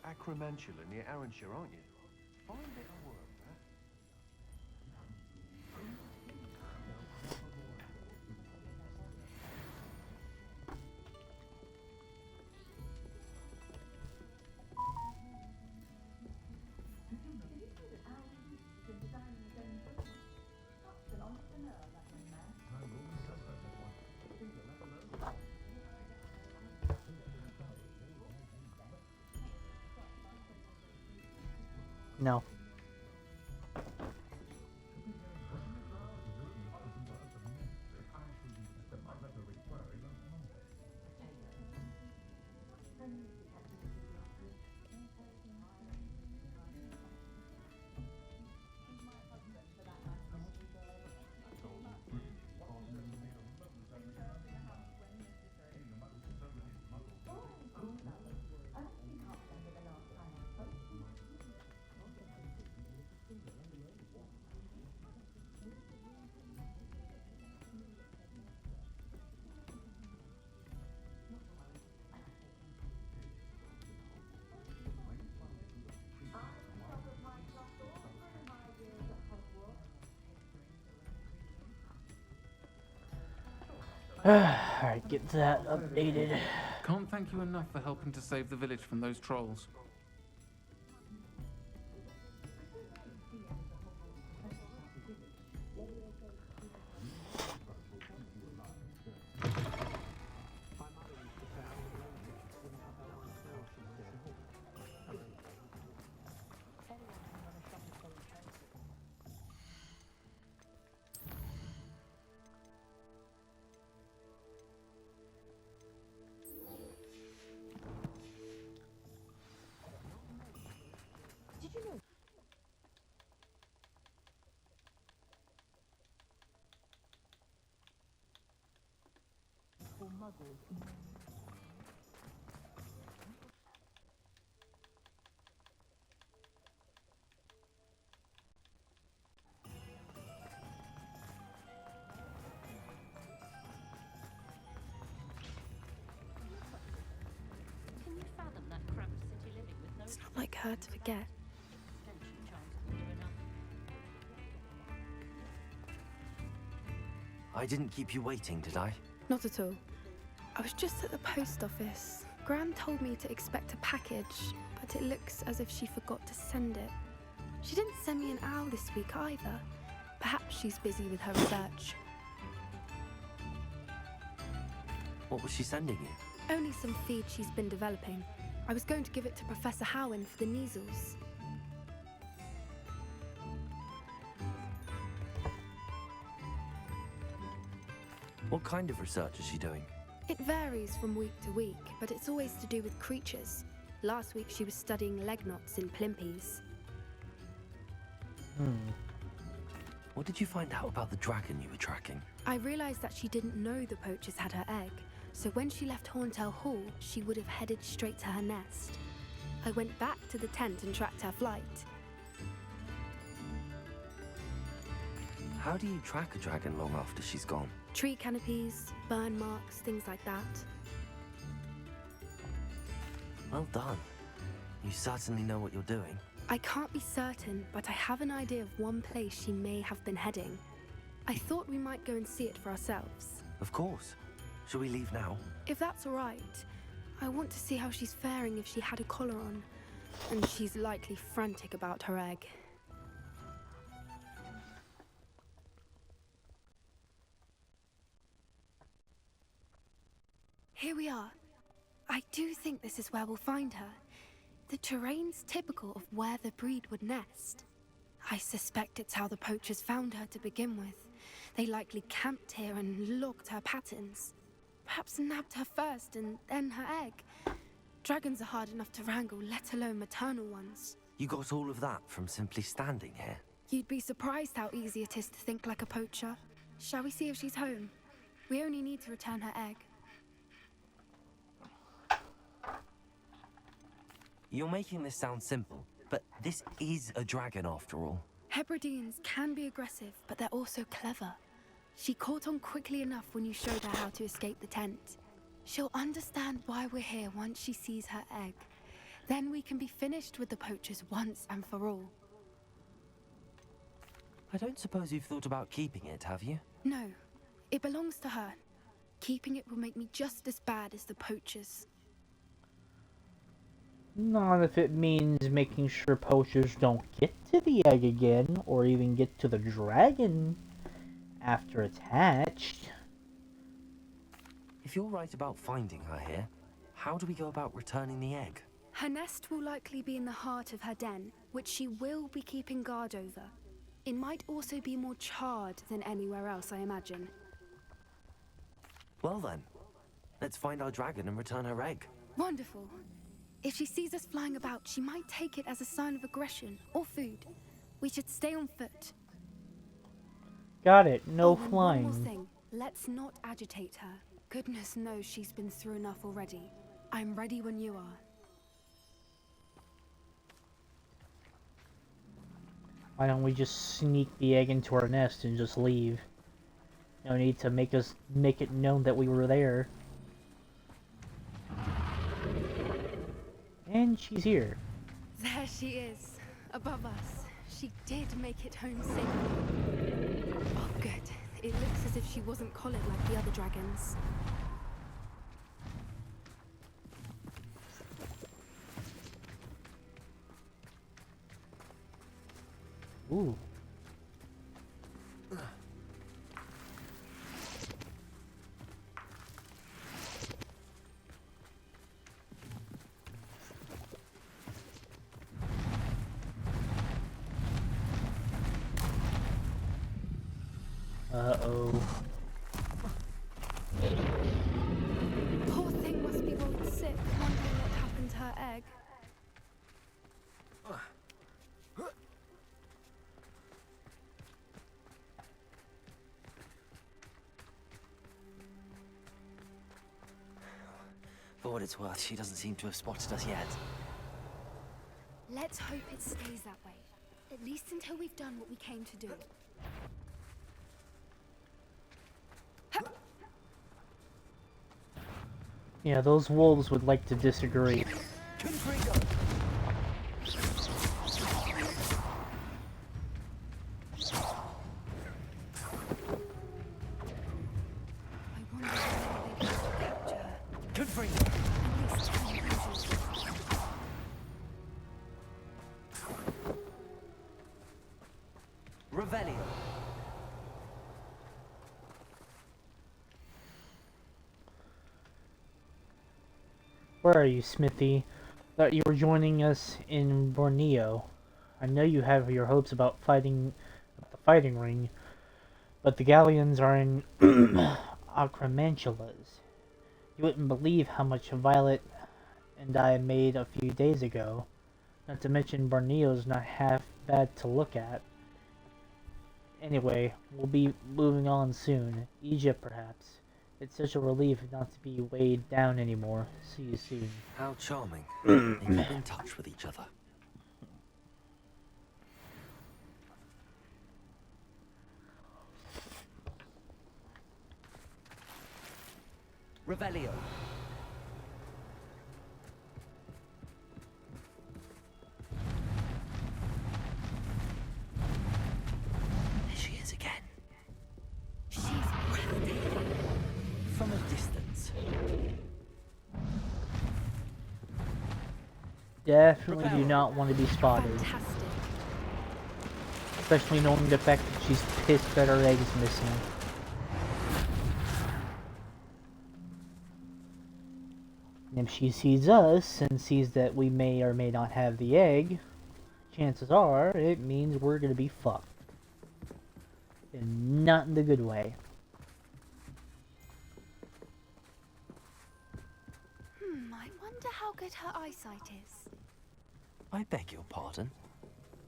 Acromantula near Arranshire, aren't you? Find it a word, that. No. Alright, get that updated. Can't thank you enough for helping to save the village from those trolls. Can you fathom that cramped city living with no It's not like her to forget. extension chance will do enough? I didn't keep you waiting, did I? Not at all. I was just at the post office. Gran told me to expect a package, but it looks as if she forgot to send it. She didn't send me an owl this week either. Perhaps she's busy with her research. What was she sending you? Only some feed she's been developing. I was going to give it to Professor Howen for the measles. What kind of research is she doing? It varies from week to week, but it's always to do with creatures. Last week she was studying leg knots in plimpies. What did you find out about the dragon you were tracking? I realised that she didn't know the poachers had her egg, so when she left Horntail Hall, she would have headed straight to her nest. I went back to the tent and tracked her flight. How do you track a dragon long after she's gone? Tree canopies, burn marks, things like that. Well done. You certainly know what you're doing. I can't be certain, but I have an idea of one place she may have been heading. I thought we might go and see it for ourselves. Of course. Shall we leave now? If that's all right, I want to see how she's faring if she had a collar on. And she's likely frantic about her egg. Here we are. I do think this is where we'll find her. The terrain's typical of where the breed would nest. I suspect it's how the poachers found her to begin with. They likely camped here and logged her patterns. Perhaps nabbed her first and then her egg. Dragons are hard enough to wrangle, let alone maternal ones. You got all of that from simply standing here? You'd be surprised how easy it is to think like a poacher. Shall we see if she's home? We only need to return her egg. You're making this sound simple, but this is a dragon after all. Hebrideans can be aggressive, but they're also clever. She caught on quickly enough when you showed her how to escape the tent. She'll understand why we're here once she sees her egg. Then we can be finished with the poachers once and for all. I don't suppose you've thought about keeping it, have you? No, it belongs to her. Keeping it will make me just as bad as the poachers. Not if it means making sure poachers don't get to the egg again, or even get to the dragon after it's hatched. If you're right about finding her here, how do we go about returning the egg? Her nest will likely be in the heart of her den, which she will be keeping guard over. It might also be more charred than anywhere else, I imagine. Well then, let's find our dragon and return her egg. Wonderful. If she sees us flying about, she might take it as a sign of aggression or food. We should stay on foot. Got it. No and flying. One more thing. Let's not agitate her. Goodness knows she's been through enough already. I'm ready when you are. Why don't we just sneak the egg into our nest and just leave? No need to make it known that we were there. And she's here. There she is, above us. She did make it home safely. Oh, good. It looks as if she wasn't collared like the other dragons. Ooh. Uh-oh. Poor thing must be rolled sick, wondering what happened to her egg. For what it's worth, she doesn't seem to have spotted us yet. Let's hope it stays that way. At least until we've done what we came to do. Yeah, those wolves would like to disagree. I wonder whether they will capture her. Confringo! At least 10 creatures. Revelio! Where are you, Smithy? Thought you were joining us in Borneo. I know you have your hopes about fighting at the fighting ring, but the galleons are in Acromantulas. You wouldn't believe how much Violet and I made a few days ago. Not to mention Borneo's not half bad to look at. Anyway, we'll be moving on soon. Egypt, perhaps. It's such a relief not to be weighed down anymore. See you soon. How charming. They keep in touch with each other. Revelio! There she is again. She's breathtaking. From a distance. Definitely do not want to be spotted. Fantastic. Especially knowing the fact that she's pissed that her egg's missing. And if she sees us and sees that we may or may not have the egg, chances are it means we're gonna be fucked. And not in the good way. I wonder how good her eyesight is. I beg your pardon?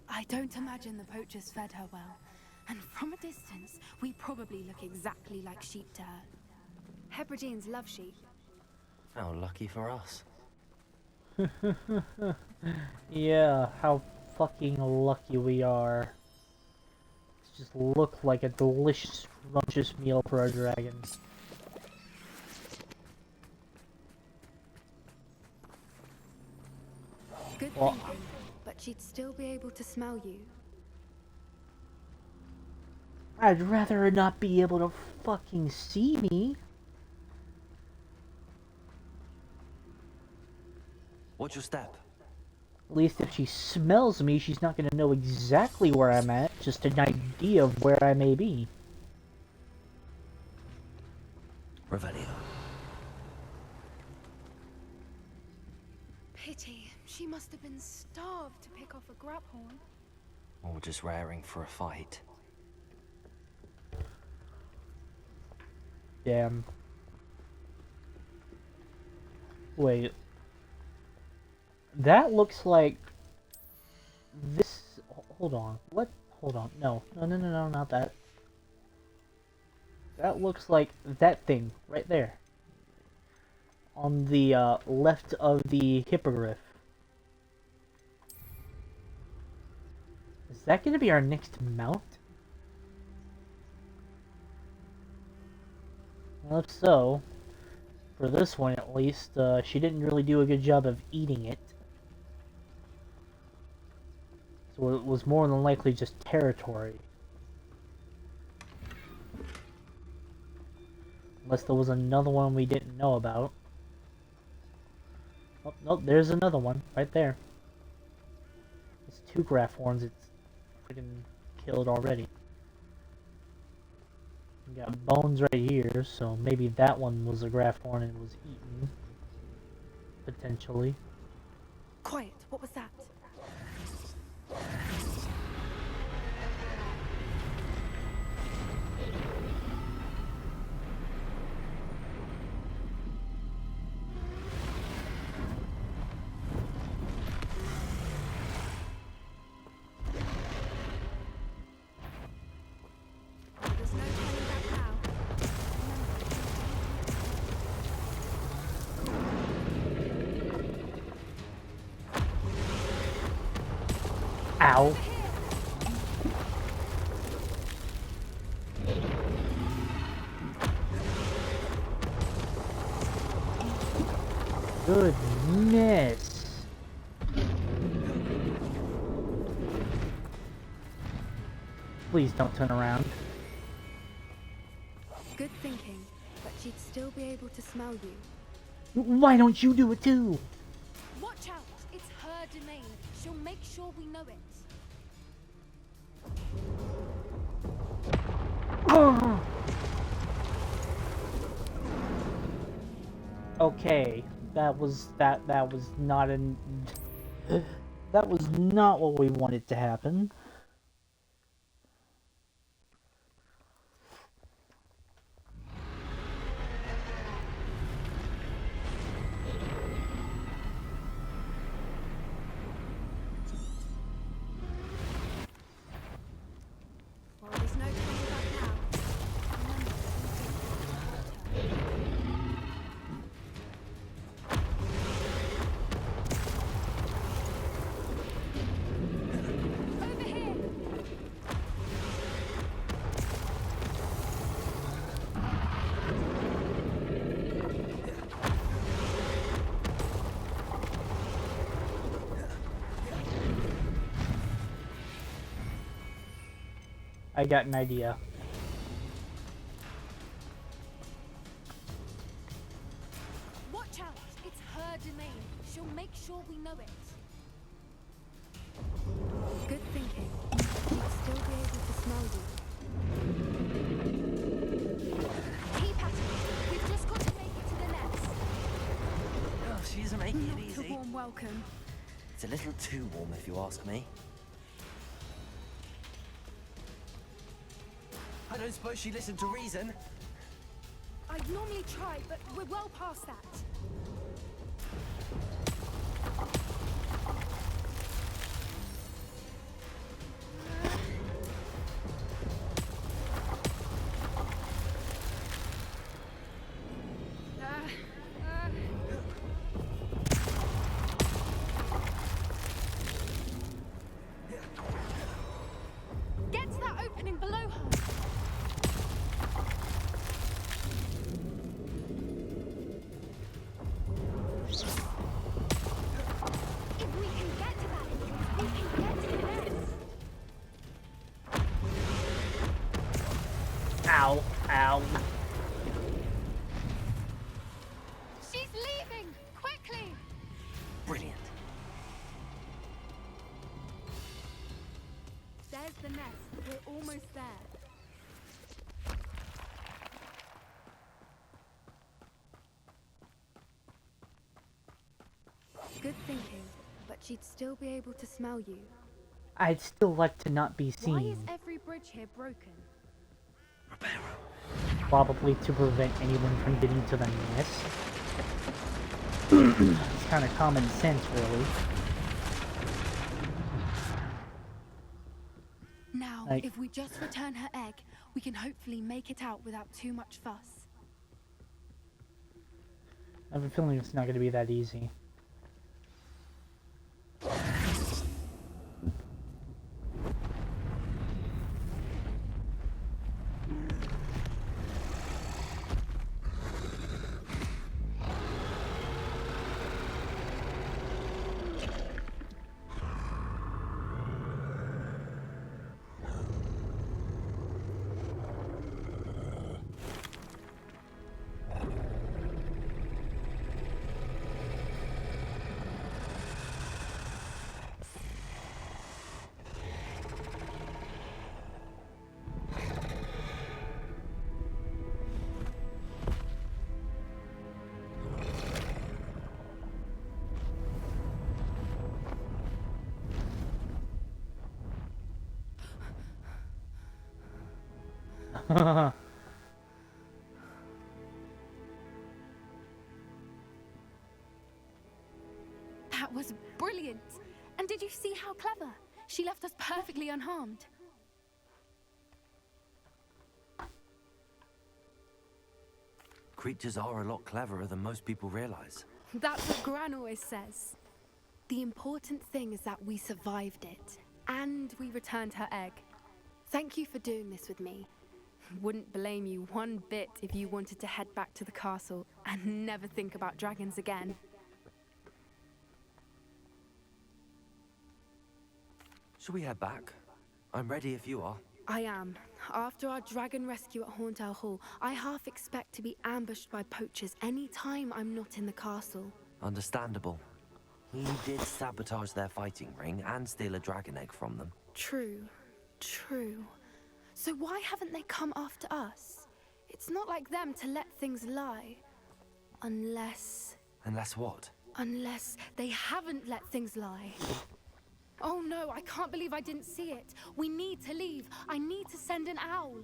I don't imagine the poachers fed her well. And from a distance, we probably look exactly like sheep to her. Hebrideans love sheep. How lucky for us. Yeah, how fucking lucky we are. Just look like a delicious, scrumptious meal for our dragon. Good Well, thinking, but she'd still be able to smell you. I'd rather her not be able to fucking see me. What's your step? At least if she smells me, she's not gonna know exactly where I'm at, just an idea of where I may be. Revelio. Pity. She must have been starved to pick off a grabhorn. Or just raring for a fight. Damn. Wait. That looks like... This... Hold on. What? Hold on. No. No, not that. That looks like that thing right there. On the left of the hippogriff. Is that going to be our next mount? Well, if so, for this one at least, she didn't really do a good job of eating it. So it was more than likely just territory. Unless there was another one we didn't know about. Oh, nope, there's another one right there. It's 2 graph horns, it's freaking killed already. We got bones right here, so maybe that one was a graph horn and was eaten. Potentially. Quiet, what was that? There's no turning back now. Ow. Goodness. Please don't turn around. Good thinking, but she'd still be able to smell you. Why don't you do it too? Watch out! It's her domain. She'll make sure we know it. Okay, that was not an that was not what we wanted to happen. Well, there's no turning back now. Remember, you don't water. Over here! I got an idea. Watch out! It's her domain. She'll make sure we know it. Good thinking. She'd still be able to smell you. Keep at it. We've just got to make it to the nest. Oh, she isn't making Not it a easy. warm welcome. It's a little too warm if you ask me. I don't suppose she listened to reason. I'd normally try, but we're well past that. Get to that opening below her. Ow. She's leaving! Quickly! Brilliant. There's the nest. We're almost there. Good thinking, but she'd still be able to smell you. I'd still like to not be Why is seen. every bridge here broken? Probably to prevent anyone from getting to the nest. It's kind of common sense, really. Now, Like- if we just return her egg, we can hopefully make it out without too much fuss. I have a feeling it's not going to be that easy. That was brilliant! And did you see how clever? She left us perfectly unharmed. Creatures are a lot cleverer than most people realize. That's what Gran always says. The important thing is that we survived it. And we returned her egg. Thank you for doing this with me. Wouldn't blame you one bit if you wanted to head back to the castle and never think about dragons again. Shall we head back? I'm ready if you are. I am. After our dragon rescue at Horndale Hall, I half expect to be ambushed by poachers any time I'm not in the castle. Understandable. We did sabotage their fighting ring and steal a dragon egg from them. True. True. So why haven't they come after us? It's not like them to let things lie. Unless Unless what? they haven't let things lie. Oh no, I can't believe I didn't see it. We need to leave. I need to send an owl.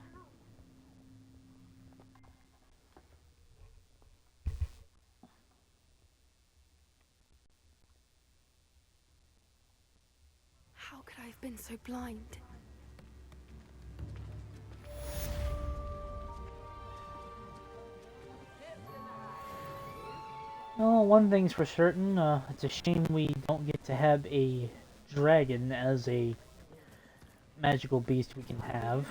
How could I have been so blind? Oh, one thing's for certain, it's a shame we don't get to have a dragon as a magical beast we can have.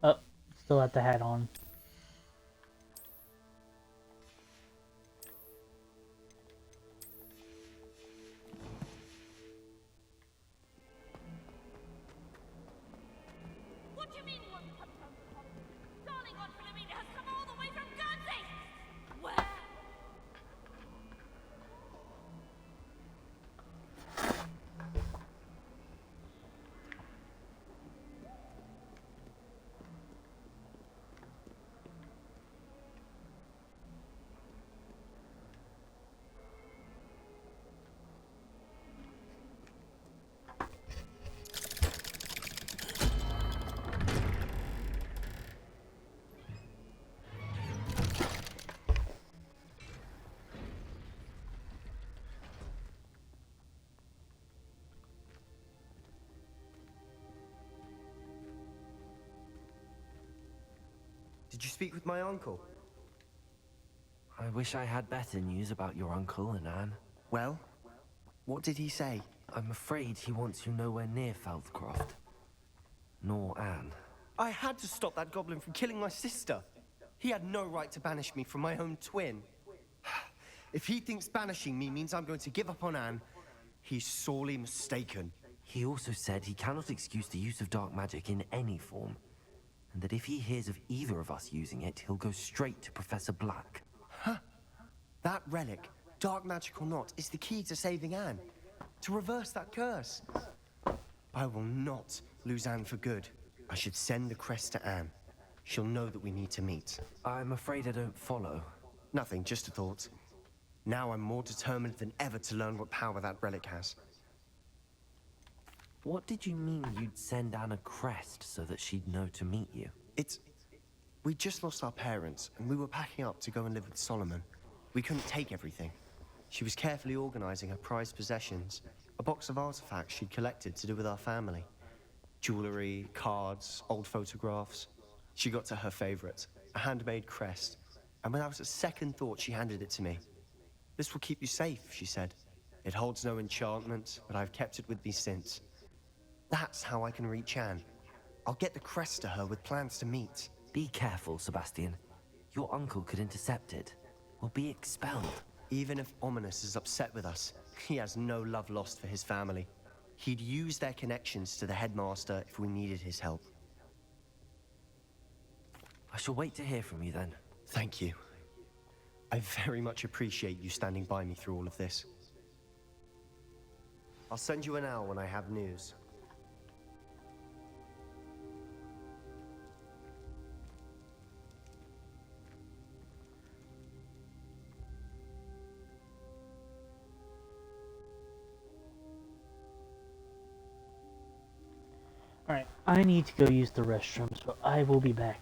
Oh, still have the hat on. What do you mean you want to come from the colony? Darling Aunt Philomena has come all the way from Guernsey! Where? Did you speak with my uncle? I wish I had better news about your uncle and Anne. Well, what did he say? I'm afraid he wants you nowhere near Feldcroft. Nor Anne. I had to stop that goblin from killing my sister. He had no right to banish me from my own twin. If he thinks banishing me means I'm going to give up on Anne, he's sorely mistaken. He also said he cannot excuse the use of dark magic in any form, and that if he hears of either of us using it, he'll go straight to Professor Black. Huh? That relic, dark magic or not, is the key to saving Anne. To reverse that curse. I will not lose Anne for good. I should send the crest to Anne. She'll know that we need to meet. I'm afraid I don't follow. Nothing, just a thought. Now I'm more determined than ever to learn what power that relic has. What did you mean you'd send Anne a crest so that she'd know to meet you? We just lost our parents, and we were packing up to go and live with Solomon. We couldn't take everything. She was carefully organizing her prized possessions, a box of artifacts she'd collected to do with our family. Jewelry, cards, old photographs. She got to her favorite, a handmade crest, and without a second thought, she handed it to me. "This will keep you safe," she said. "It holds no enchantment, but I've kept it with me since. That's how I can reach Anne. I'll get the crest to her with plans to meet." Be careful, Sebastian. Your uncle could intercept it. We'll be expelled. Even if Ominous is upset with us, he has no love lost for his family. He'd use their connections to the headmaster if we needed his help. I shall wait to hear from you then. Thank you. I very much appreciate you standing by me through all of this. I'll send you an owl when I have news. Alright, I need to go use the restroom, so I will be back.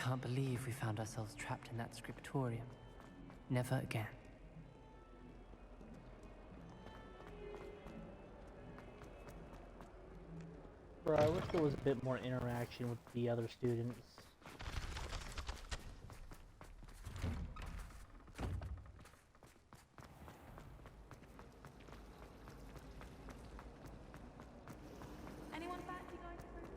can't believe we found ourselves trapped in that scriptorium. Never again. Bro, I wish there was a bit more interaction with the other students. Anyone fancy going to prison?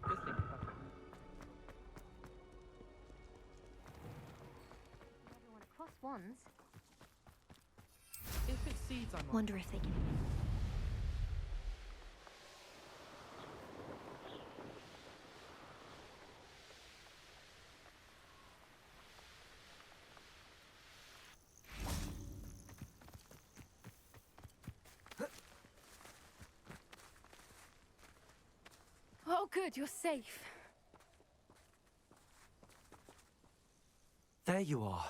Just think about it. Everyone across wands. If it's seeds, I might. Wonder if they can. Oh, good, you're safe. There you are.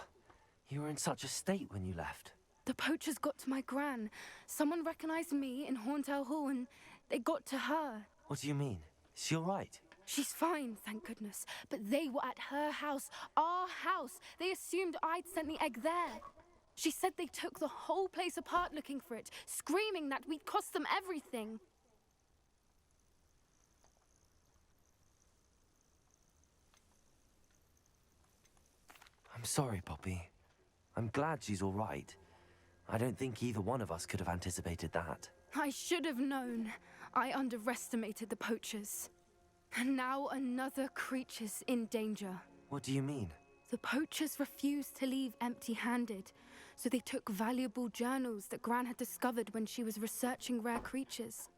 You were in such a state when you left. The poachers got to my gran. Someone recognized me in Horntail Hall and they got to her. What do you mean? Is she all right? She's fine, thank goodness. But they were at her house, our house. They assumed I'd sent the egg there. She said they took the whole place apart looking for it, screaming that we'd cost them everything. I'm sorry, Poppy. I'm glad she's all right. I don't think either one of us could have anticipated that. I should have known. I underestimated the poachers. And now another creature's in danger. What do you mean? The poachers refused to leave empty-handed, so they took valuable journals that Gran had discovered when she was researching rare creatures.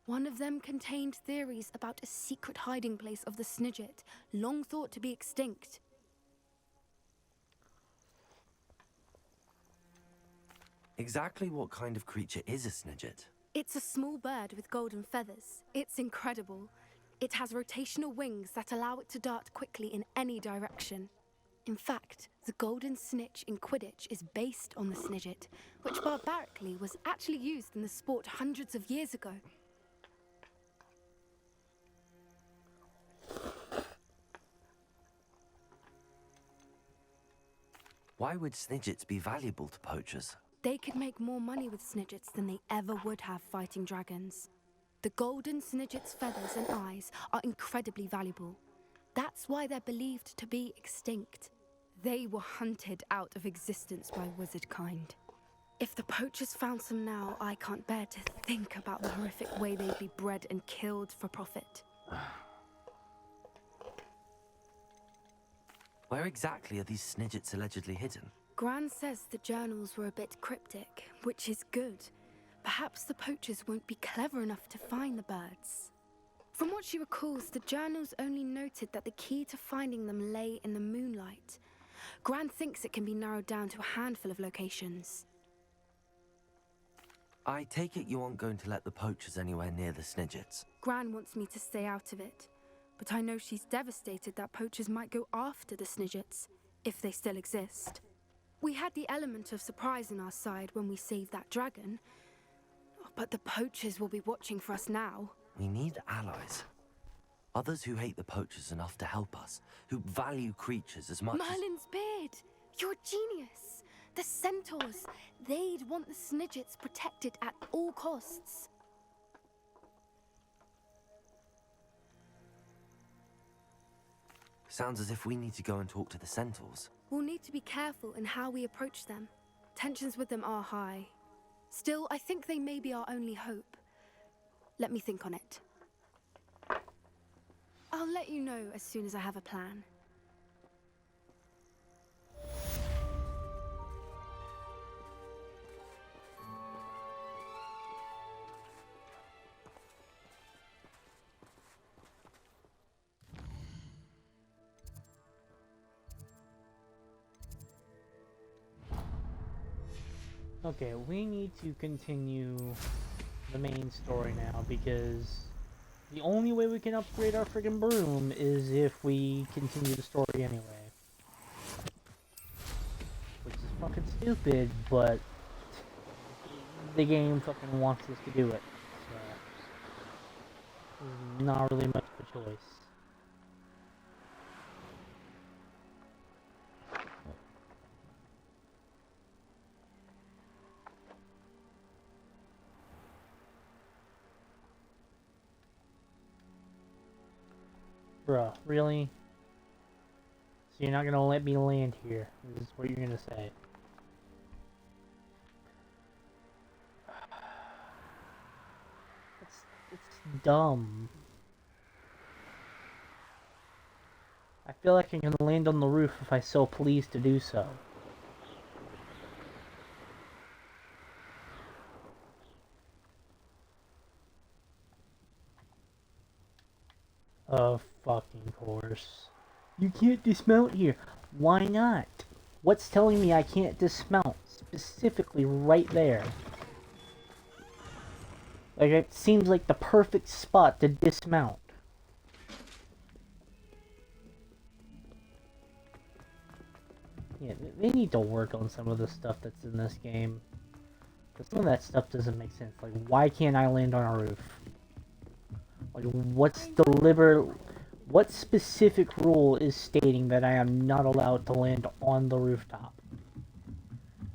One of them contained theories about a secret hiding place of the Snidget, long thought to be extinct. Exactly what kind of creature is a Snidget? It's a small bird with golden feathers. It's incredible. It has rotational wings that allow it to dart quickly in any direction. In fact, the golden snitch in Quidditch is based on the Snidget, which barbarically was actually used in the sport hundreds of years ago. Why would Snidgets be valuable to poachers? They could make more money with Snidgets than they ever would have fighting dragons. The golden Snidget's feathers and eyes are incredibly valuable. That's why they're believed to be extinct. They were hunted out of existence by wizard kind. If the poachers found some now, I can't bear to think about the horrific way they'd be bred and killed for profit. Where exactly are these Snidgets allegedly hidden? Gran says the journals were a bit cryptic, which is good. Perhaps the poachers won't be clever enough to find the birds. From what she recalls, the journals only noted that the key to finding them lay in the moonlight. Gran thinks it can be narrowed down to a handful of locations. I take it you aren't going to let the poachers anywhere near the Snidgets. Gran wants me to stay out of it, but I know she's devastated that poachers might go after the Snidgets, if they still exist. We had the element of surprise on our side when we saved that dragon, but the poachers will be watching for us now. We need allies. Others who hate the poachers enough to help us, who value creatures as much as... Merlin's beard! You're a genius! The centaurs! They'd want the Snidgets protected at all costs. Sounds as if we need to go and talk to the centaurs. We'll need to be careful in how we approach them. Tensions with them are high. Still, I think they may be our only hope. Let me think on it. I'll let you know as soon as I have a plan. Okay, we need to continue the main story now because the only way we can upgrade our friggin' broom is if we continue the story anyway. fucking stupid, but the game fucking wants us to do it. So, there's not really much of a choice. Bruh, really? So you're not gonna let me land here? This is what you're gonna say. It's dumb. I feel like I can land on the roof if I so please to do so. Of fucking course. You can't dismount here. Why not? What's telling me I can't dismount? Specifically right there. Like, it seems like the perfect spot to dismount. Yeah, they need to work on some of the stuff that's in this game. Because some of that stuff doesn't make sense. Like, why can't I land on a roof? Like, what specific rule is stating that I am not allowed to land on the rooftop?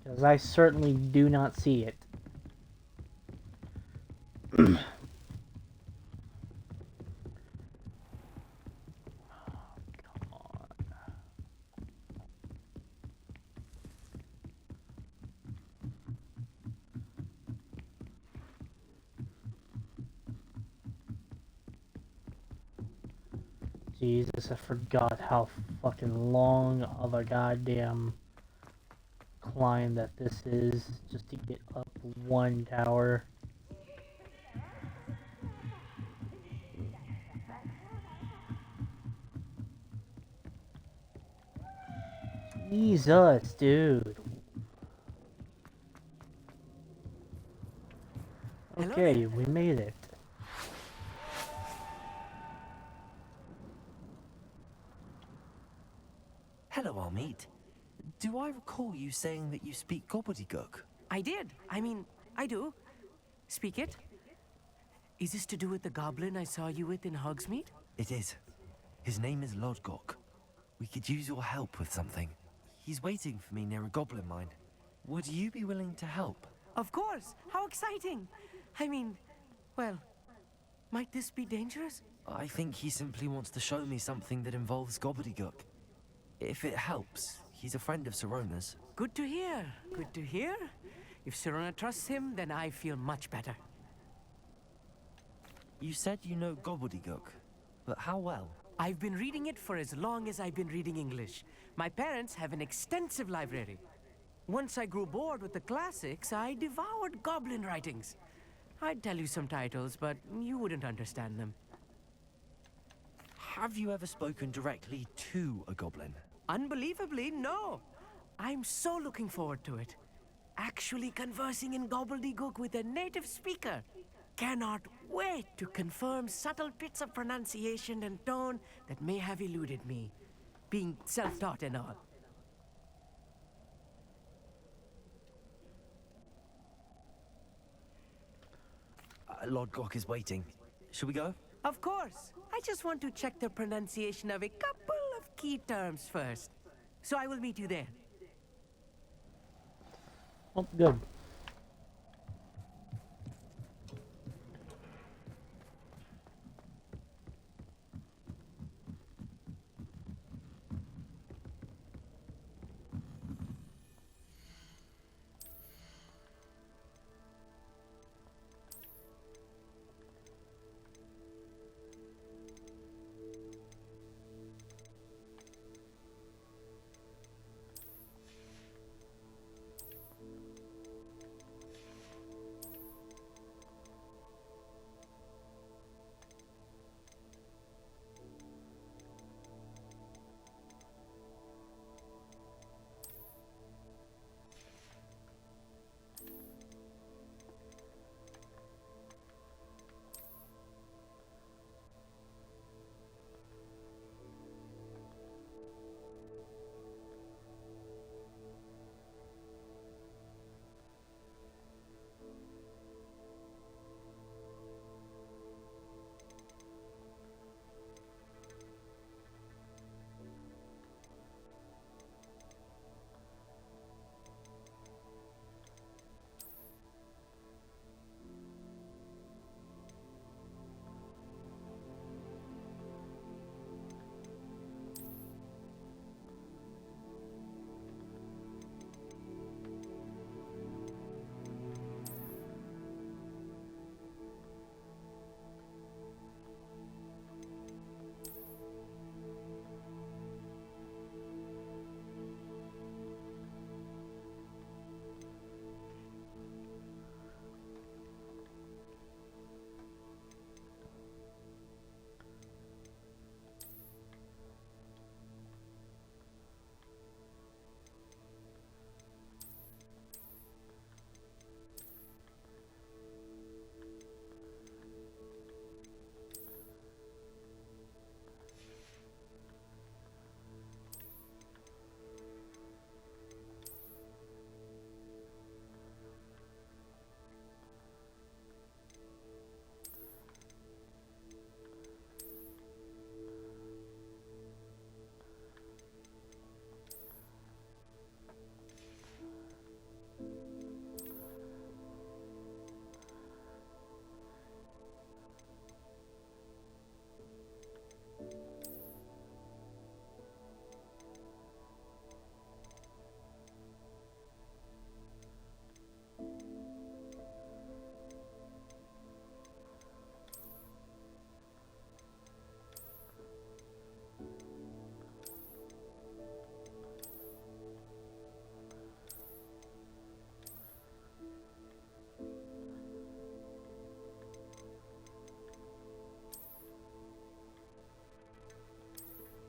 Because I certainly do not see it. Jesus, I forgot how fucking long of a goddamn climb that this is just to get up one tower. Jesus, dude. Okay, we made it. Hello, Armeet. Do I recall you saying that you speak gobbledygook? I did. I mean, I do. Speak it. Is this to do with the goblin I saw you with in Hogsmeade? It is. His name is Lodgok. We could use your help with something. He's waiting for me near a goblin mine. Would you be willing to help? Of course! How exciting! I mean, well, might this be dangerous? I think he simply wants to show me something that involves gobbledygook. If it helps, he's a friend of Sirona's. Good to hear. Good to hear. If Sirona trusts him, then I feel much better. You said you know gobbledygook, but how well? I've been reading it for as long as I've been reading English. My parents have an extensive library. Once I grew bored with the classics, I devoured goblin writings. I'd tell you some titles, but you wouldn't understand them. Have you ever spoken directly to a goblin? Unbelievably, no. I'm so looking forward to it. Actually conversing in gobbledygook with a native speaker. Cannot wait to confirm subtle bits of pronunciation and tone that may have eluded me, being self-taught and all. Lodgok is waiting. Shall we go? Of course. I just want to check the pronunciation of a couple of key terms first. So I will meet you there. Oh, good.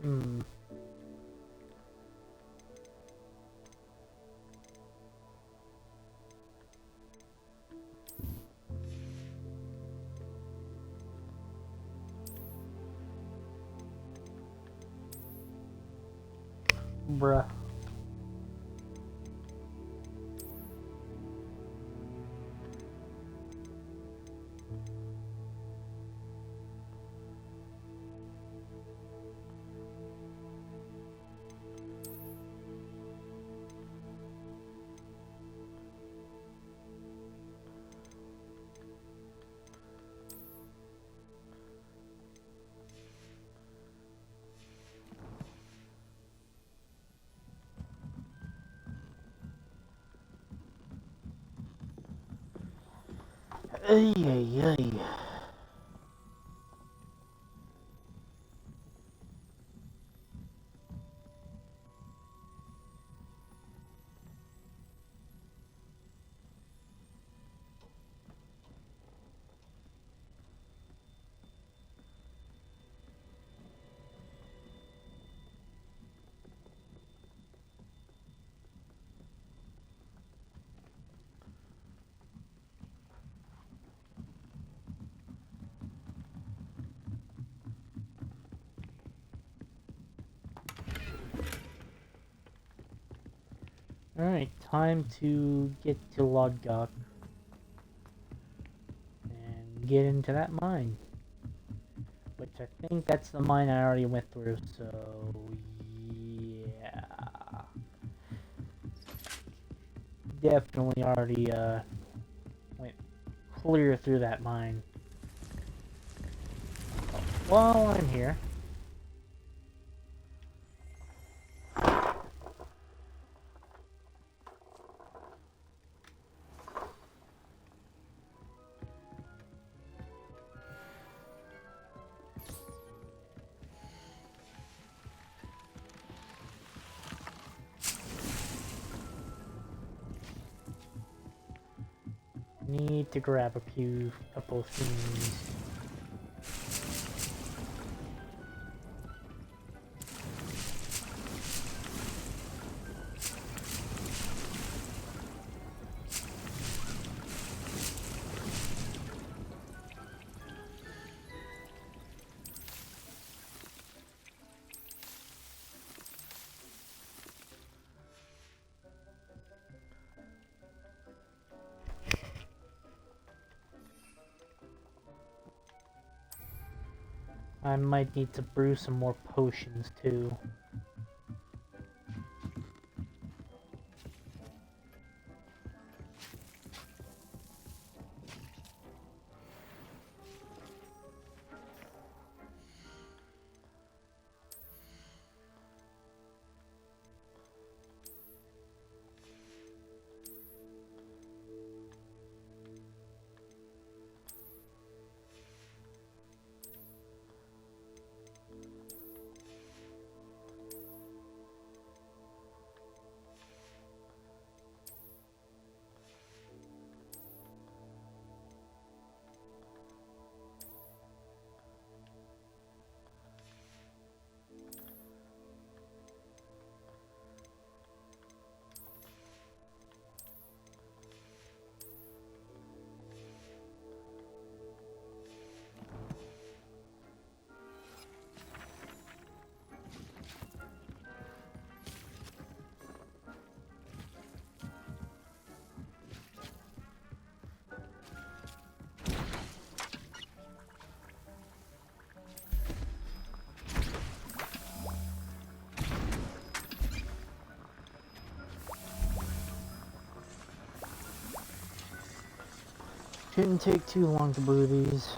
Hmm. Bruh. Ay, ay, ay. Alright, time to get to Lodgok and get into that mine. Which I think that's the mine I already went through, so yeah. Definitely already went clear through that mine. While I'm here, need to grab a couple things. I might need to brew some more potions too. Shouldn't take too long to brew these.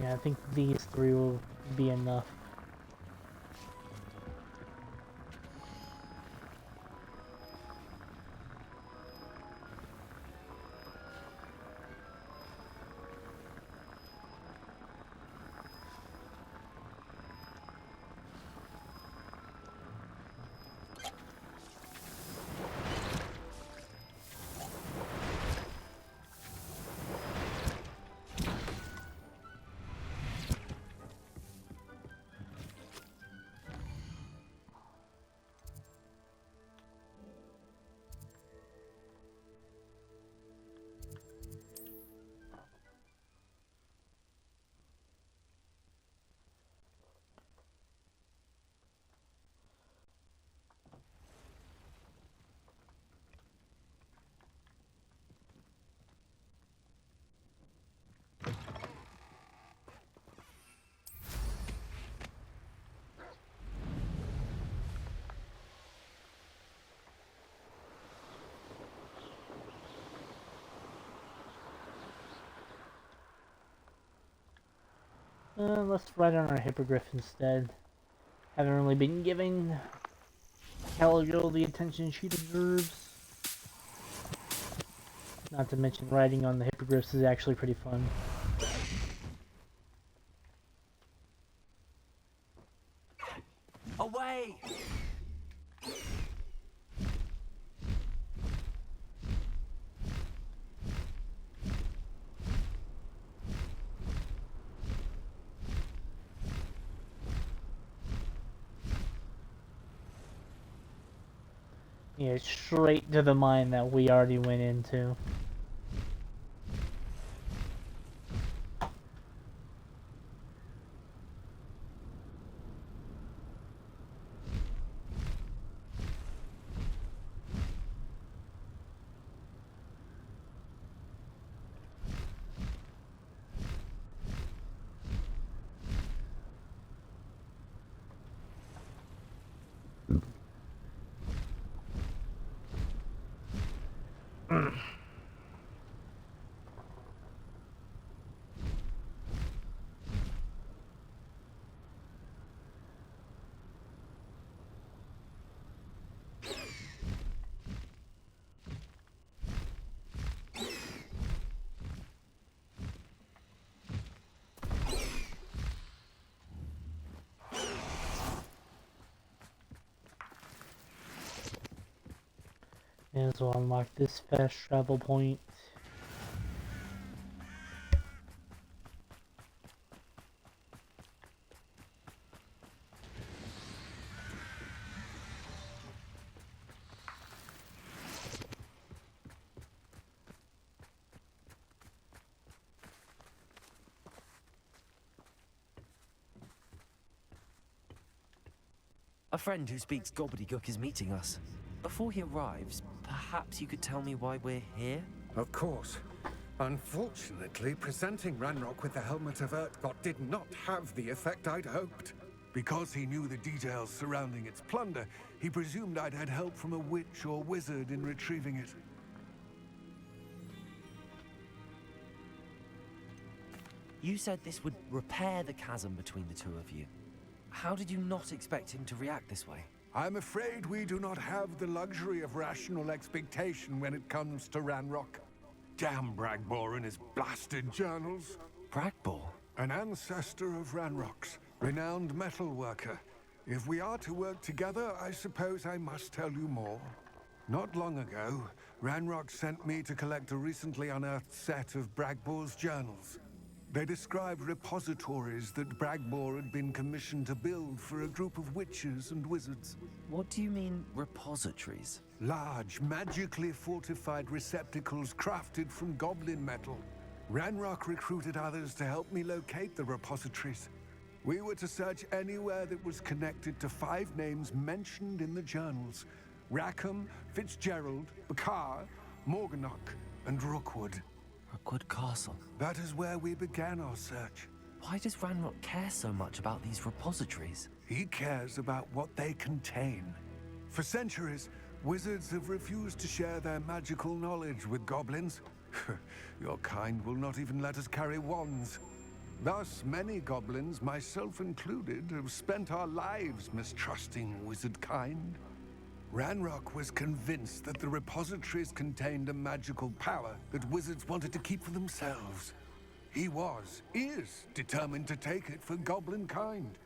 Yeah, I think these three will be enough. Let's ride on our hippogriff instead. Haven't really been giving Caligo the attention she deserves. Not to mention riding on the hippogriffs is actually pretty fun. Away! Yeah, straight to the mine that we already went into. May as well unlock this fast travel point. A friend who speaks gobbledygook is meeting us. Before he arrives, perhaps you could tell me why we're here? Of course. Unfortunately, presenting Ranrock with the Helmet of Urtkot did not have the effect I'd hoped. Because he knew the details surrounding its plunder, he presumed I'd had help from a witch or wizard in retrieving it. You said this would repair the chasm between the two of you. How did you not expect him to react this way? I'm afraid we do not have the luxury of rational expectation when it comes to Ranrock. Damn Bragbor and his blasted journals. Bragbor? An ancestor of Ranrock's, renowned metal worker. If we are to work together, I suppose I must tell you more. Not long ago, Ranrock sent me to collect a recently unearthed set of Bragbor's journals. They described repositories that Bragbor had been commissioned to build for a group of witches and wizards. What do you mean, repositories? Large, magically fortified receptacles crafted from goblin metal. Ranrock recruited others to help me locate the repositories. We were to search anywhere that was connected to 5 names mentioned in the journals: Rackham, Fitzgerald, Bakar, Morganach, and Rookwood. Rookwood Castle. That is where we began our search. Why does Ranrock care so much about these repositories? He cares about what they contain. For centuries, wizards have refused to share their magical knowledge with goblins. Your kind will not even let us carry wands. Thus, many goblins, myself included, have spent our lives mistrusting wizard kind. Ranrock was convinced that the repositories contained a magical power that wizards wanted to keep for themselves. He is determined to take it for goblin kind.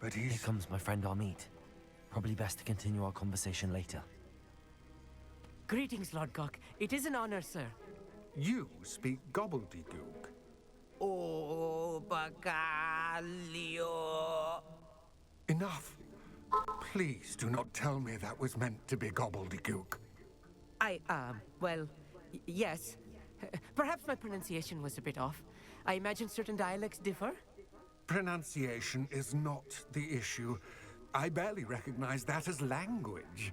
But Here comes my friend Amit. Probably best to continue our conversation later. Greetings, Lord Gok. It is an honor, sir. You speak gobbledygook. Oh, Bacalio. Enough. Please do not tell me that was meant to be gobbledygook. Well, yes. Perhaps my pronunciation was a bit off. I imagine certain dialects differ. Pronunciation is not the issue. I barely recognize that as language.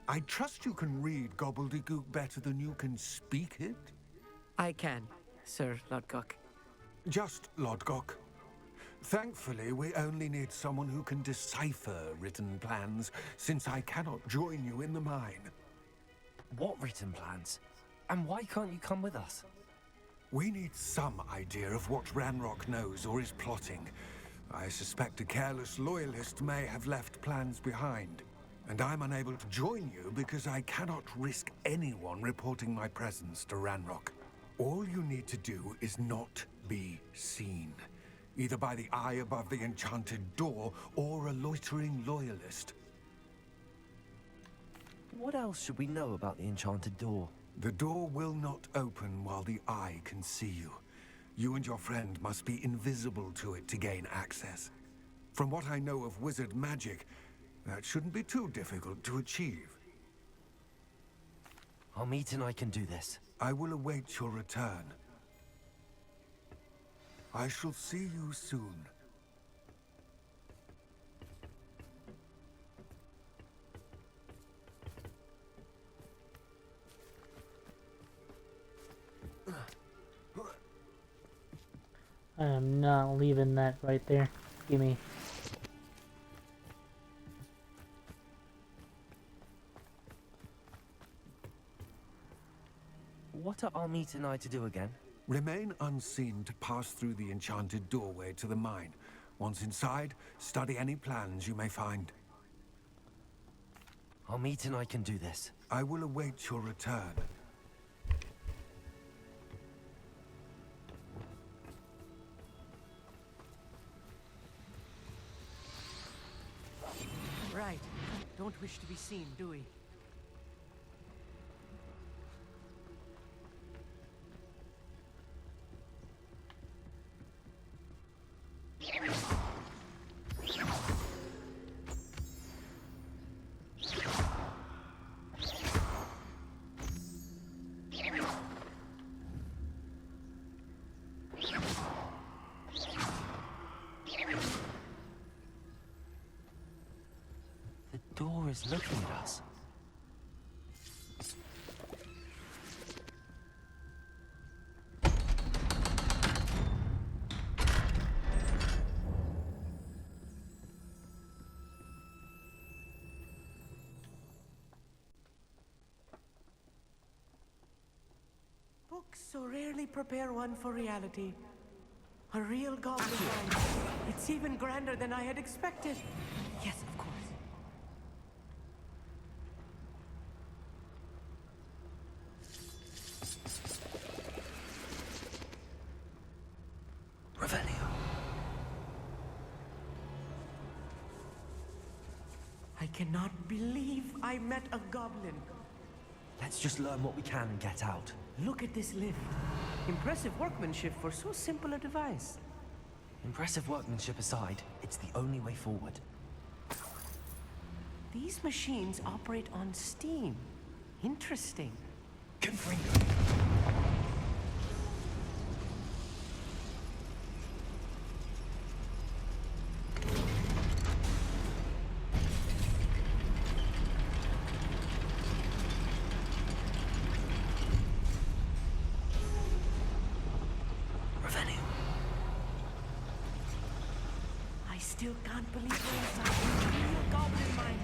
I trust you can read gobbledygook better than you can speak it? I can, Sir Lord Gok. Just Lord Gok. Thankfully, we only need someone who can decipher written plans, since I cannot join you in the mine. What written plans? And why can't you come with us? We need some idea of what Ranrock knows or is plotting. I suspect a careless loyalist may have left plans behind. And I'm unable to join you because I cannot risk anyone reporting my presence to Ranrock. All you need to do is not be seen. Either by the eye above the enchanted door or a loitering loyalist. What else should we know about the enchanted door? The door will not open while the eye can see you. You and your friend must be invisible to it to gain access. From what I know of wizard magic, that shouldn't be too difficult to achieve. Amit and I can do this. I will await your return. I shall see you soon. I am not leaving that right there. Gimme. What are Amit and I to do again? Remain unseen to pass through the enchanted doorway to the mine. Once inside, study any plans you may find. Amit and I can do this. I will await your return. Right. Don't wish to be seen, do we? The door is looking at us. Books so rarely prepare one for reality. A real goblin mine. It's even grander than I had expected. Yes, of course. Revelio. I cannot believe I met a goblin. Let's just learn what we can and get out. Look at this lift. Impressive workmanship for so simple a device. Impressive workmanship aside, it's the only way forward. These machines operate on steam. Interesting. Confringo. I still can't believe we're inside a real goblin mine.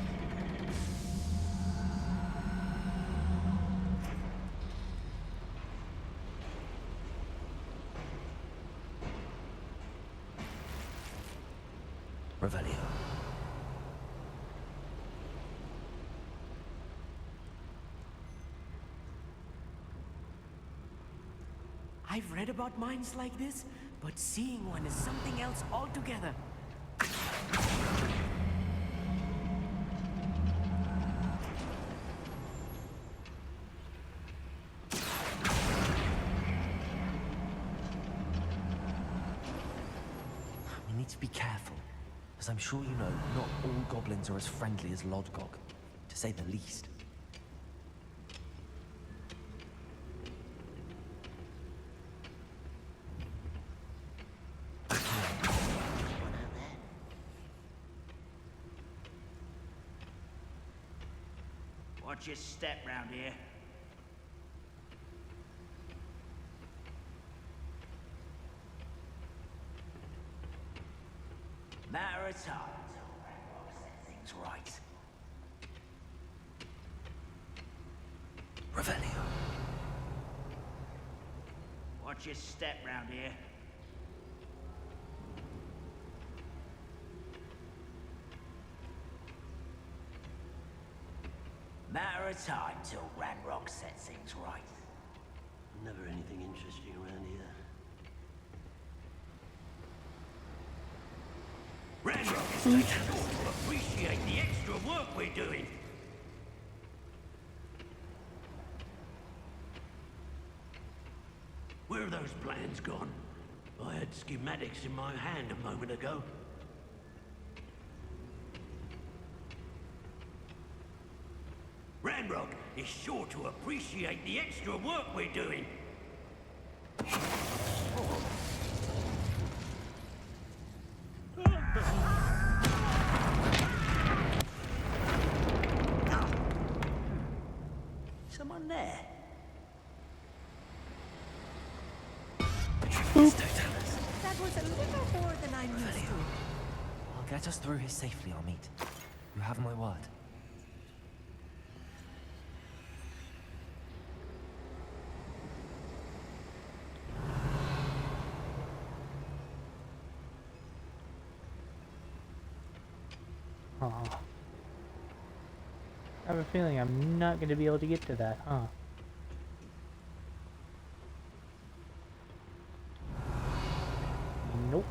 Revelio. I've read about mines like this, but seeing one is something else altogether. We need to be careful, as I'm sure you know, not all goblins are as friendly as Lodgok, to say the least. Watch your step round here. Matter of time until Ranrock set things right. Revelio. Watch your step round here. Matter of time till Ranrock set things right. Never anything interesting around here. Ranrock is taking sure to appreciate the extra work we're doing. Where have those plans gone? I had schematics in my hand a moment ago. Ranrock is sure to appreciate the extra work we're doing. Someone there? That was a little more than I'm used to. I'll get us through here safely, Amit. You have my word. Aw. I have a feeling I'm not going to be able to get to that, huh? Nope.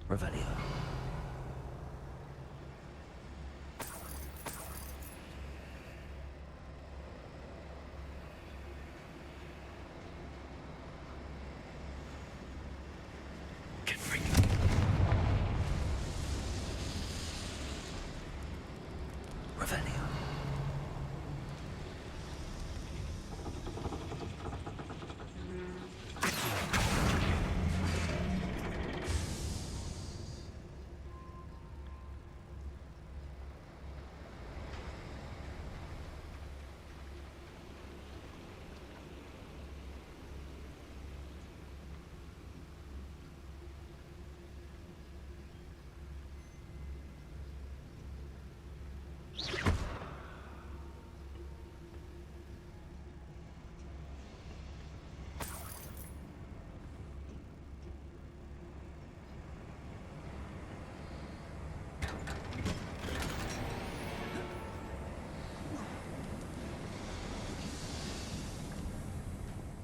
Revelio. Revelio.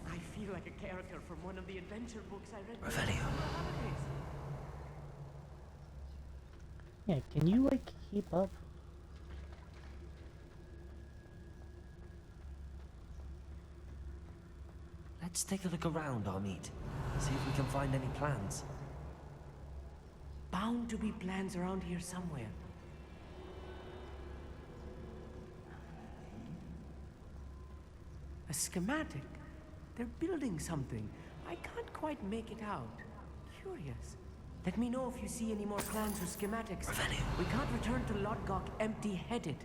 I feel like a character from one of the adventure books I read. Revelio. Yeah, can you, like, keep up? Let's take a look around, Amit. See if we can find any plans. Bound to be plans around here somewhere. A schematic. They're building something. I can't quite make it out. Curious. Let me know if you see any more plans or schematics. Revelio. We can't return to Lodgok empty-headed.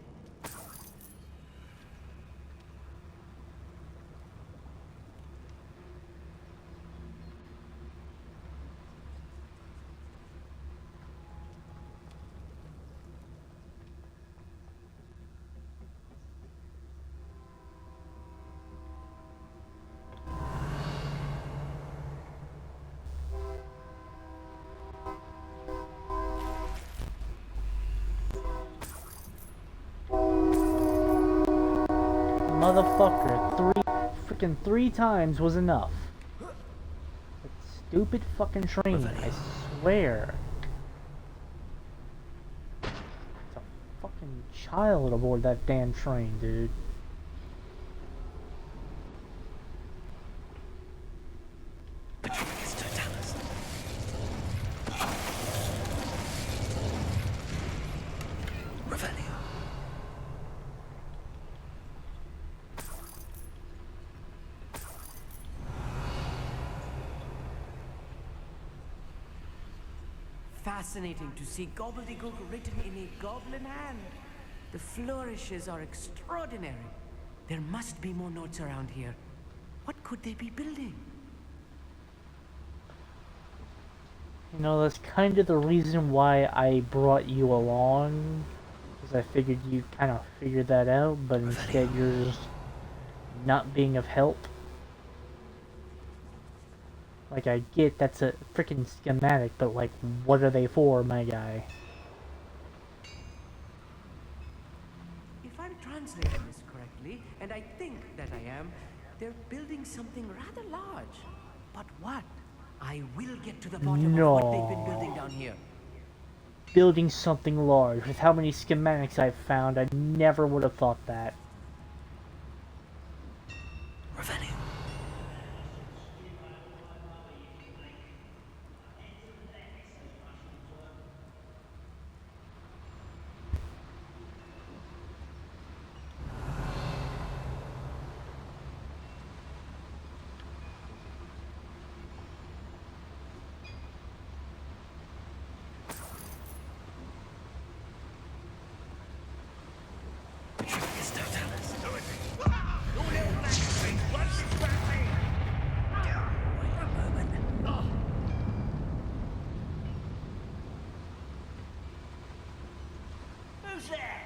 Motherfucker, freaking three times was enough. That stupid fucking train, I swear. It's a fucking child aboard that damn train, dude. Fascinating to see gobbledygook written in a goblin hand. The flourishes are extraordinary. There must be more notes around here. What could they be building? You know, that's kind of the reason why I brought you along. Because I figured you kind of figured that out, but instead you're just not being of help. Like, I get that's a freaking schematic, but like, what are they for, my guy? If I'm translating this correctly, and I think that I am, they're building something rather large. But what? I will get to the bottom of what they've been building down here. Building something large. With how many schematics I've found, I never would have thought that. Revelio. Who's there?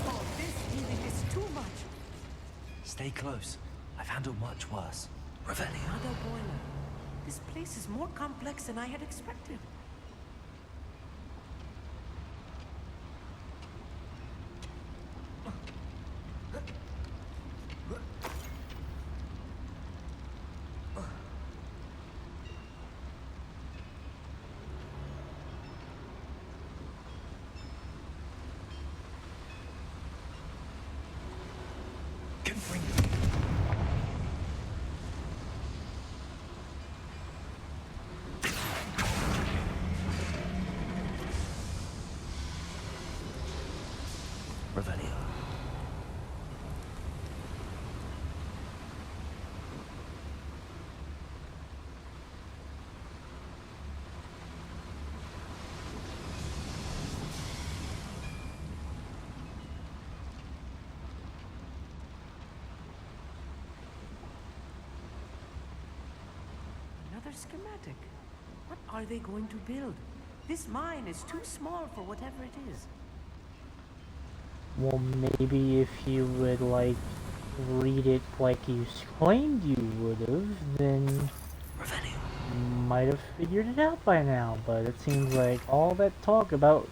Oh, this healing is too much. Stay close. I've handled much worse. Revelio. Another boiler. This place is more complex than I had expected. Revelio. Another schematic. What are they going to build? This mine is too small for whatever it is. Well, maybe if you would, like, read it like you claimed you would have, then you might have figured it out by now. But it seems like all that talk about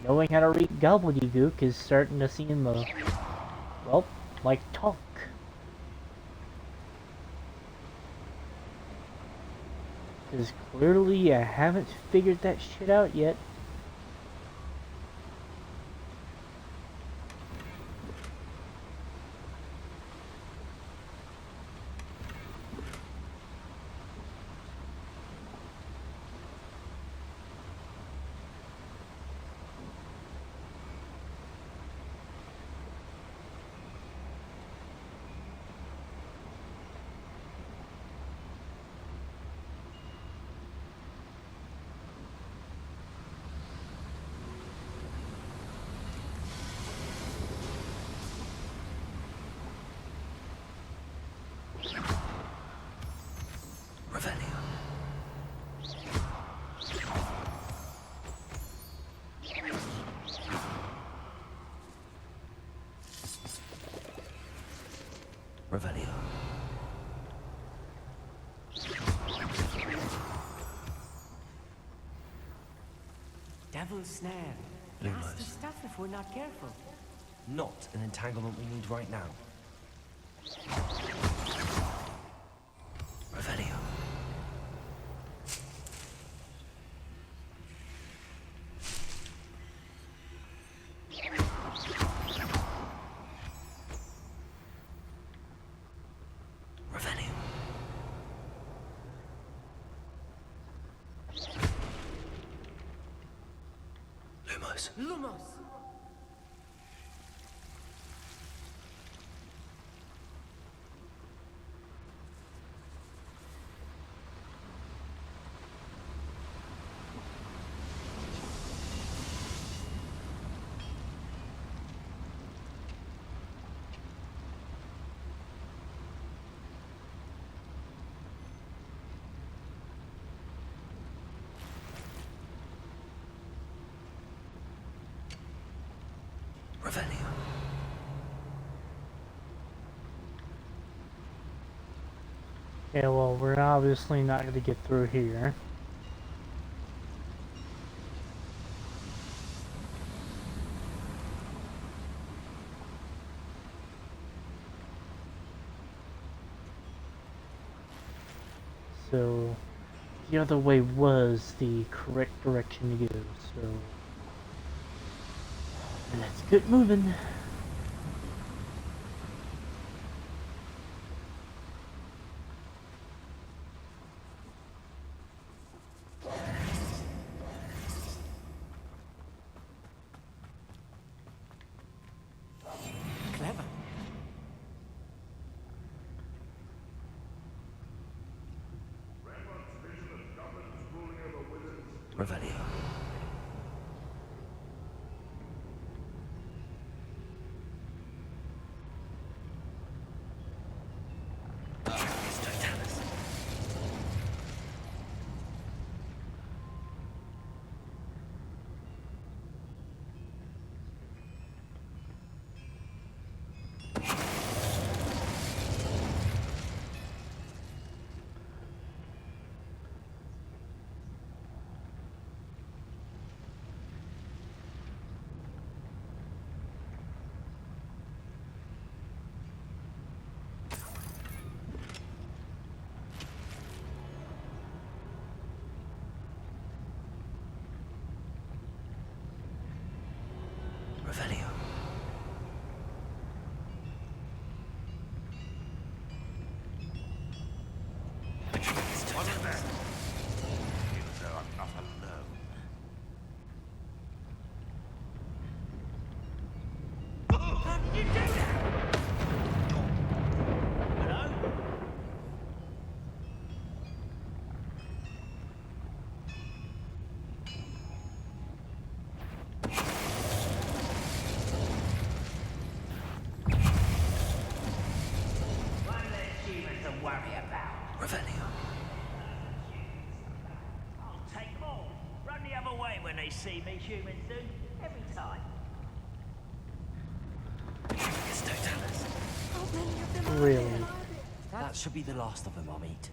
knowing how to read gobbledygook is starting to seem, well, like talk. Because clearly I haven't figured that shit out yet. Revelio. Devil's snare. Lumos. Nasty stuff if we're not careful. Not an entanglement we need right now. Revelio. Revelio. Lumos. Lumos! Revelio. Yeah, well, we're obviously not going to get through here. So, the other way was the correct direction to go, so... Let's get moving. Clever. Revelio. Revelio. What is that? Feel as though I'm not alone. How did you do that? Hello? One less human to worry about. Revelio. I'll take more. Run the other way when they see me, humans do. Every time. It's Totalis. How many of them are Really? there? That should be the last of them I'll meet.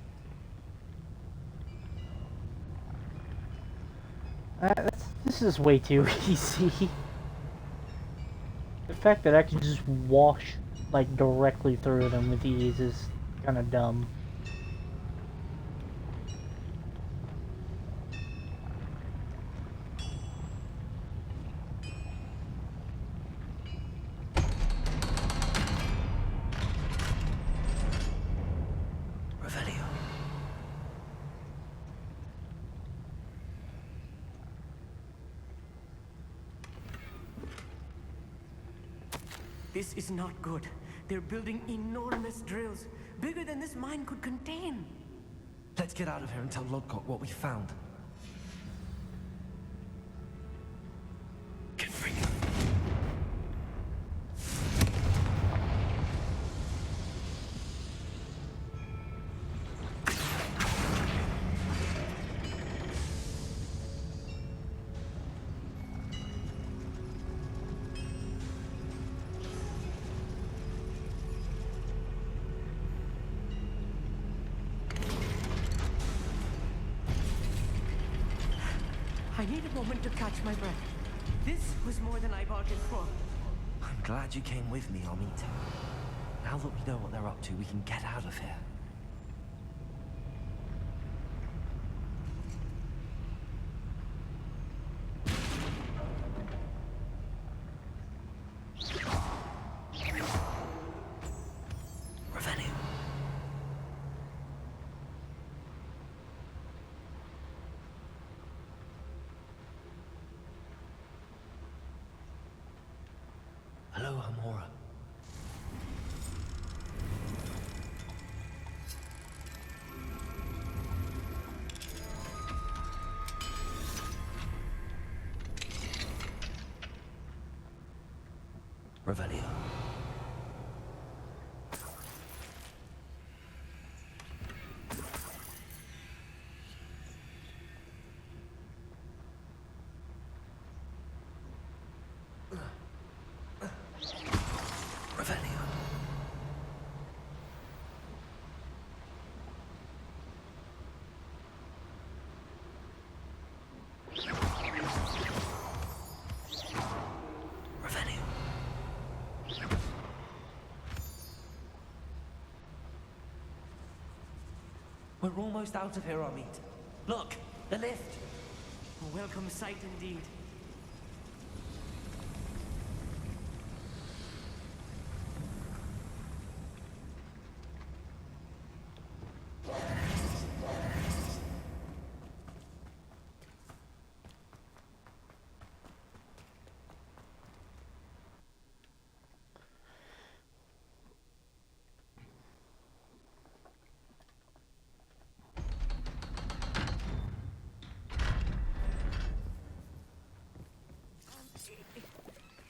This is way too easy. The fact that I can just wash, like, directly through them with ease is kind of dumb. Revelio. This is not good. They're building enormous drills, bigger than this mine could contain. Let's get out of here and tell Lodcock what we found. Confringo. need a moment to catch my breath. This was more than I bargained for. I'm glad you came with me, Amit. Now that we know what they're up to, we can get out of here. Revenue. Hello, Hamora. Revelio. Revelio. Revelio. We're almost out of here, Amit. Look, the lift. A welcome sight indeed.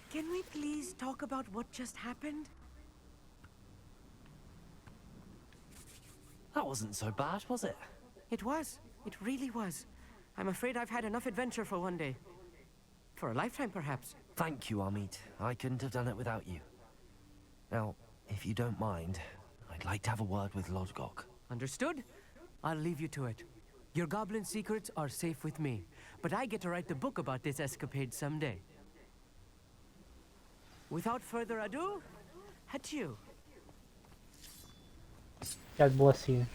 Can we please talk about what just happened? That wasn't so bad, was it? It was. It really was. I'm afraid I've had enough adventure for one day. For a lifetime, perhaps. Thank you, Amit. I couldn't have done it without you. Now, if you don't mind, I'd like to have a word with Lodgok. Understood? I'll leave you to it. Your goblin secrets are safe with me, but I get to write the book about this escapade someday. Without further ado, adieu. God bless you.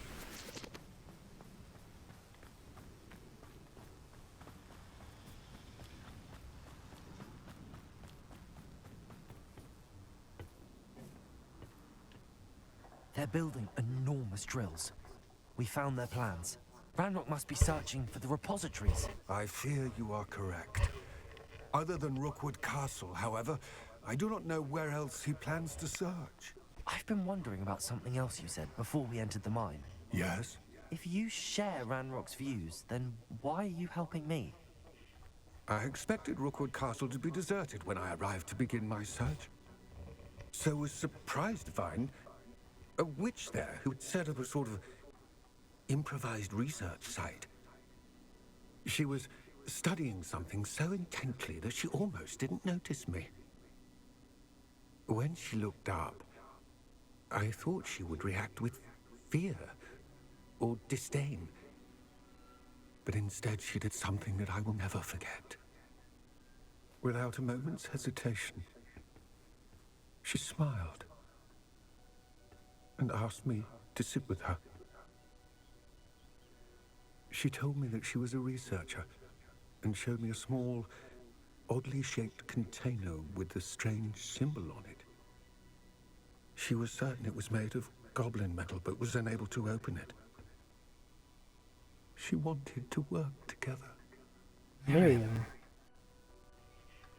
They're building enormous drills. We found their plans. Ranrock must be searching for the repositories. I fear you are correct. Other than Rookwood Castle, however, I do not know where else he plans to search. I've been wondering about something else you said before we entered the mine. Yes? If you share Ranrock's views, then why are you helping me? I expected Rookwood Castle to be deserted when I arrived to begin my search. So was surprised to find a witch there who had set up a sort of improvised research site. She was studying something so intently that she almost didn't notice me. When she looked up, I thought she would react with fear or disdain. But instead she did something that I will never forget. Without a moment's hesitation, she smiled and asked me to sit with her. She told me that she was a researcher and showed me a small, oddly shaped container with a strange symbol on it. She was certain it was made of goblin metal, but was unable to open it. She wanted to work together. Miriam.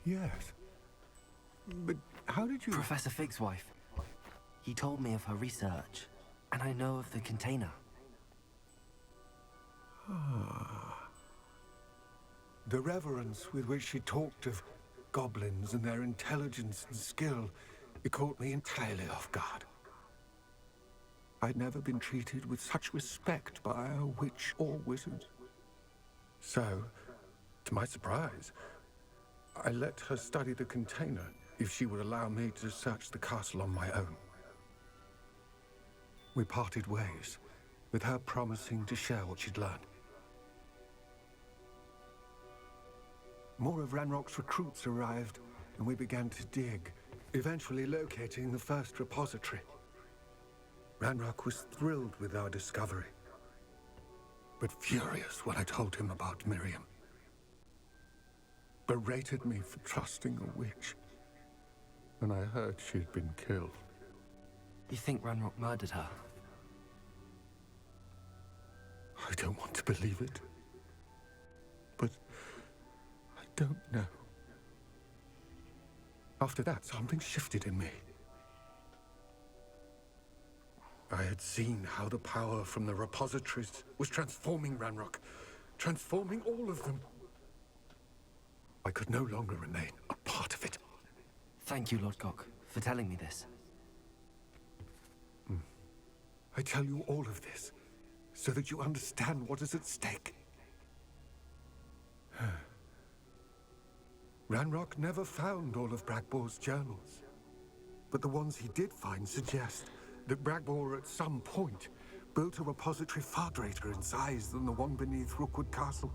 Yes. But how did you... Professor Fig's wife. He told me of her research, and I know of the container. The reverence with which she talked of goblins and their intelligence and skill, it caught me entirely off guard. I'd never been treated with such respect by a witch or wizard. So, to my surprise, I let her study the container if she would allow me to search the castle on my own. We parted ways, with her promising to share what she'd learned. More of Ranrock's recruits arrived, and we began to dig, eventually locating the first repository. Ranrock was thrilled with our discovery, but furious when I told him about Miriam. Berated me for trusting a witch, and I heard she'd been killed. You think Ranrock murdered her? I don't want to believe it, but I don't know. After that, something shifted in me. I had seen how the power from the repositories was transforming Ranrock, transforming all of them. I could no longer remain a part of it. Thank you, Lord Gok, for telling me this. I tell you all of this so that you understand what is at stake. Ranrock never found all of Bragbor's journals, but the ones he did find suggest that Bragbor at some point built a repository far greater in size than the one beneath Rookwood Castle.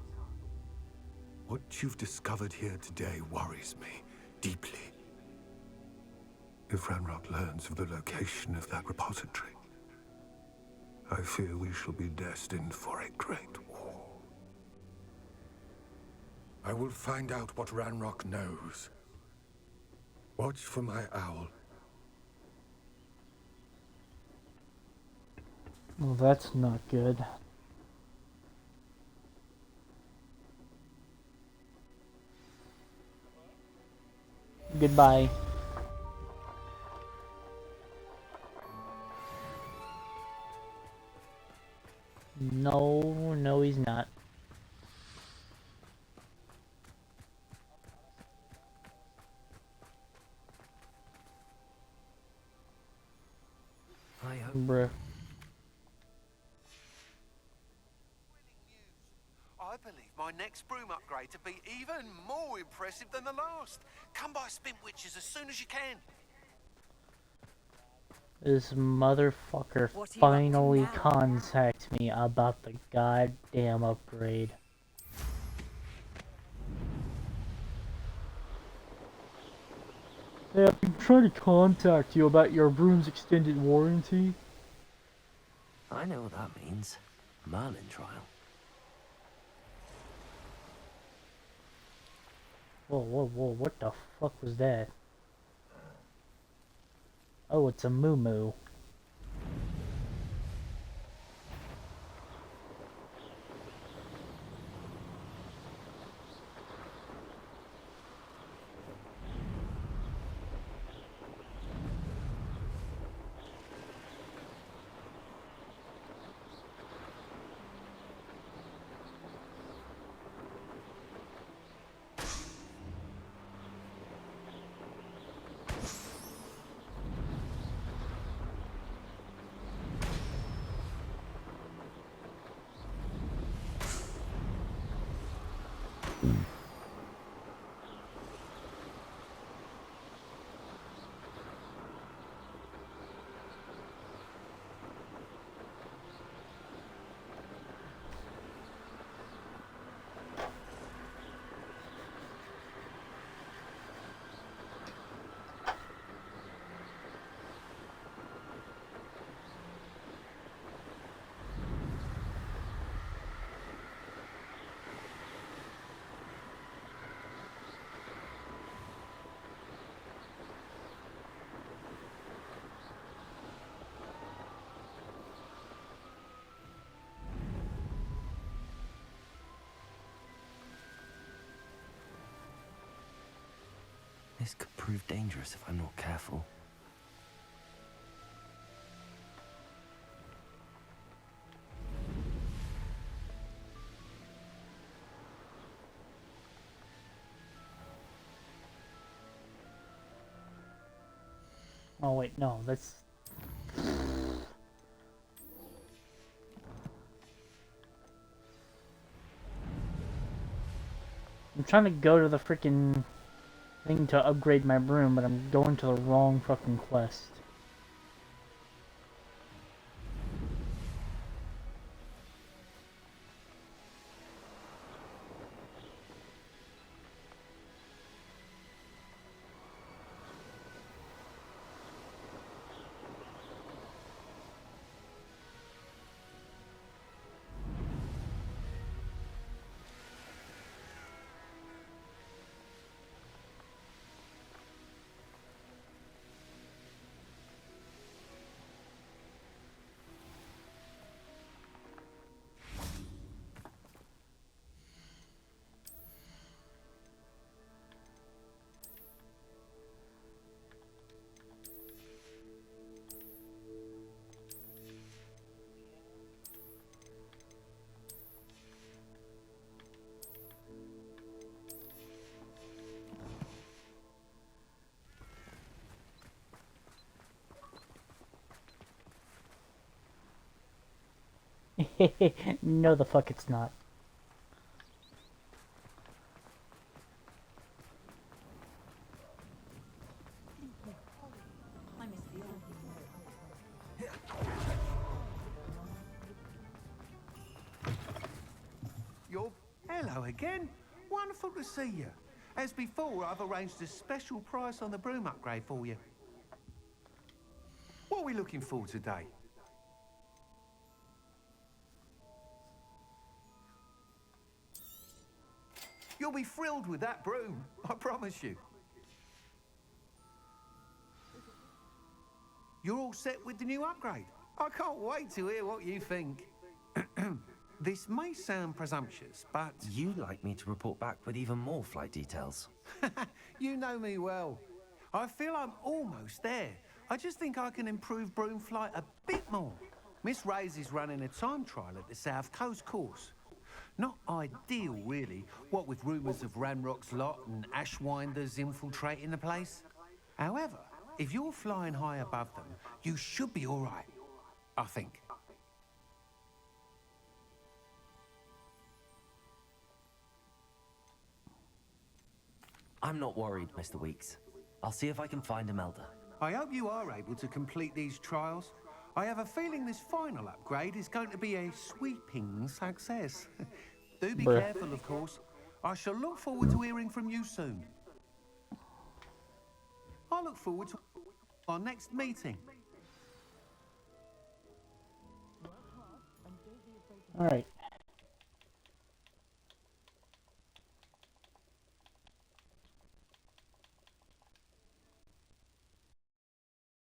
What you've discovered here today worries me deeply. If Ranrock learns of the location of that repository, I fear we shall be destined for a great war. I will find out what Ranrock knows. Watch for my owl. Well, that's not good. Goodbye. No, no, he's not. I hope... Bruh. I believe my next broom upgrade to be even more impressive than the last. Come by Spin Witches as soon as you can. This motherfucker What are you up to finally now? contacts me about the goddamn upgrade. Hey, I've been trying to contact you about your broom's extended warranty. I know what that means. Merlin trial. Whoa, whoa, whoa, what the fuck was that? Oh, it's a moo-moo. This could prove dangerous if I'm not careful. Oh wait, no, that's... I'm trying to go to the freaking thing to upgrade my broom, but I'm going to the wrong fucking quest. No, the fuck it's not. Hello again. Wonderful to see you. As before, I've arranged a special price on the broom upgrade for you. What are we looking for today? You'll be thrilled with that broom, I promise you. You're all set with the new upgrade. I can't wait to hear what you think. This may sound presumptuous, but... You'd like me to report back with even more flight details. You know me well. I feel I'm almost there. I just think I can improve broom flight a bit more. Miss Ray's is running a time trial at the South Coast course. Not ideal, really, what with rumours of Ranrock's lot and Ashwinders infiltrating the place. However, if you're flying high above them, you should be all right, I think. I'm not worried, Mr. Weeks. I'll see if I can find Imelda. I hope you are able to complete these trials. I have a feeling this final upgrade is going to be a sweeping success. Do be careful, of course. I shall look forward to hearing from you soon. I look forward to our next meeting. Alright.